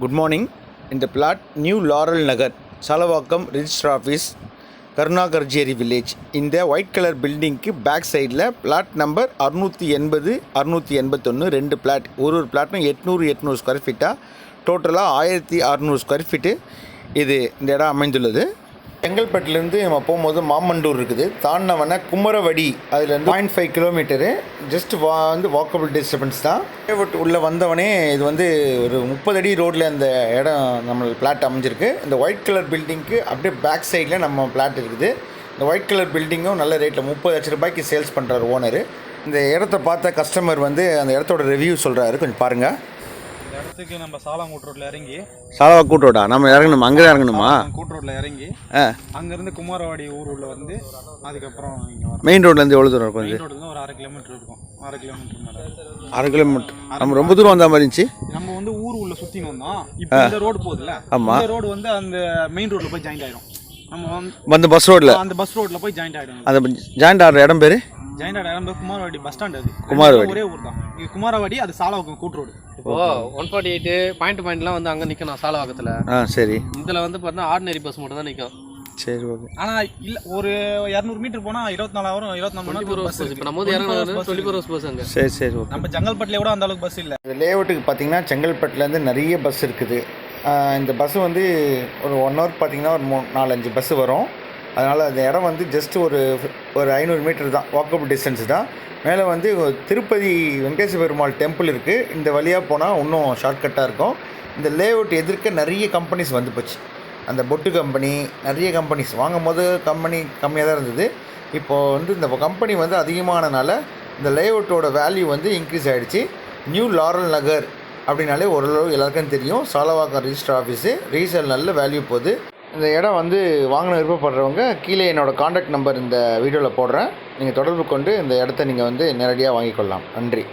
Good morning. In the plot New Laurel Nagar, Salavakam Register Office, Karunakarjeri village. In the white color building ki back side la plot number 680 681 ரெண்டு plot ஒரு பிளாட்டும் 800 square ஃபீட்டா டோட்டலாக 1600 square feet இது இந்த இடம் அமைந்துள்ளது. செங்கல்பட்டுலேருந்து நம்ம போகும்போது மாமண்டூர் இருக்குது, தாண்டினவன குமரவடி, அதுலேருந்து 0.5 கிலோமீட்டரு, ஜஸ்ட் வந்து வாக்கபிள் டிஸ்டன்ஸ் தான். உள்ளே வந்தவனே இது வந்து ஒரு 30 அடி ரோட்டில் அந்த இடம் நம்ம பிளாட் அமைஞ்சிருக்கு. இந்த ஒயிட் கலர் பில்டிங்க்கு அப்படியே பேக் சைடில் நம்ம பிளாட் இருக்குது. இந்த ஒயிட் கலர் பில்டிங்கும் நல்ல ரேட்டில் 30 லட்ச ரூபாய்க்கு சேல்ஸ் பண்ணுறாரு ஓனரு. இந்த இடத்த பார்த்த கஸ்டமர் வந்து அந்த இடத்தோட ரிவ்யூ சொல்கிறாரு, கொஞ்சம் பாருங்கள். இடத்துக்கு நம்ம சாலாங்கூட் ரோட்ல இறங்கி சாலாக்கூட் ரோடா நம்ம இறங்கணும், அங்கே இறங்கணுமா? கூட் ரோட்ல இறங்கி அங்கேருந்து குமாரவாடி ஊர் உள்ள வந்து அதுக்கப்புறம் மெயின் ரோட்லேருந்து எவ்வளோ தூரம் இருக்கும்? மெயின் ரோட்லேருந்து ஒரு 1/2 கிலோமீட்டர் இருக்கும். 1/2 கிலோமீட்டர் மேலே 1/2 கிலோமீட்டர். நம்ம ரொம்ப தூரம் வந்த மாதிரி இருந்துச்சு. நம்ம வந்து ஊர் உள்ள சுற்றின்னு வந்தோம். இப்போ இந்த ரோடு போகுதுல்ல, இந்த ரோடு வந்து அந்த மெயின் ரோட்ல போய் ஜாயிண்ட் ஆயிடும். நம்ம வந்து பஸ் ரோட்ல அந்த பஸ் ரோட்ல போய் ஜாயிண்ட் ஆயிடும். அந்த ஜாயிண்ட் ஆகிற இடம் பேர் ஜாயிண்ட் ஆகிற இடம் குமாரவாடி பஸ் ஸ்டாண்ட். அது குமாரவாடி ஒரே ஊர் தான். இது குமாரவாடி, அது சாலாவாக்கம் கூட் ரோடு. இப்போ 148 பாயிண்ட்லாம் வந்து அங்கே நிற்கணும் சாலாவாக்கத்தில். சரி. இதில் வந்து பார்த்தீங்கன்னா ஆர்டினரி பஸ் மட்டும் தான் நிற்கும். சரி, ஓகே. ஆனால் இல்லை, ஒரு 200 மீட்டர் போனால் 24 மணி நேரம் பஸ். இப்போ நம்ம வந்து 24 பஸ் அங்கே. சரி சரி, ஓகே. நம்ம செங்கல்பட்டுல கூட அந்த அளவுக்கு பஸ் இல்லை. இந்த லேஅவுட்டுக்கு பார்த்தீங்கன்னா செங்கல்பட்டுலேருந்து நிறைய பஸ் இருக்குது. இந்த பஸ்ஸு வந்து ஒரு 1 ஹவர் பார்த்தீங்கன்னா ஒரு 4-5 பஸ்ஸு வரும். அதனால் அந்த இடம் வந்து ஜஸ்ட் ஒரு 500 மீட்டர் தான், வாக்கபிள் டிஸ்டன்ஸ் தான். மேலே வந்து திருப்பதி வெங்கடேஸ்வர பெருமாள் டெம்பிள் இருக்குது. இந்த வழியாக போனால் இன்னும் ஷார்ட்கட்டாக இருக்கும். இந்த லேஅவுட் எதிர்க்க நிறைய கம்பெனிஸ் வந்து போச்சு. அந்த பொட்டு கம்பெனி, நிறைய கம்பெனிஸ் வாங்கும் போது கம்பெனி கம்மியாக தான் இருந்தது. இப்போது வந்து இந்த கம்பெனி வந்து அதிகமானனால இந்த லேஅவுட்டோட வேல்யூ வந்து இன்க்ரீஸ் ஆகிடுச்சு. நியூ லாரல் நகர் அப்படின்னாலே ஓரளவு எல்லாருக்கும் தெரியும். சாலவாக்கம் ரிஜிஸ்டர் ஆஃபீஸு ரீசேல் நல்ல வேல்யூ போகுது. இந்த இடம் வந்து வாங்கின விருப்பப்படுறவங்க கீழே என்னோடய காண்டாக்ட் நம்பர் இந்த வீடியோவில் போடுறேன். நீங்கள் தொடர்பு கொண்டு இந்த இடத்த நீங்கள் வந்து நேரடியாக வாங்கிக்கொள்ளலாம். நன்றி.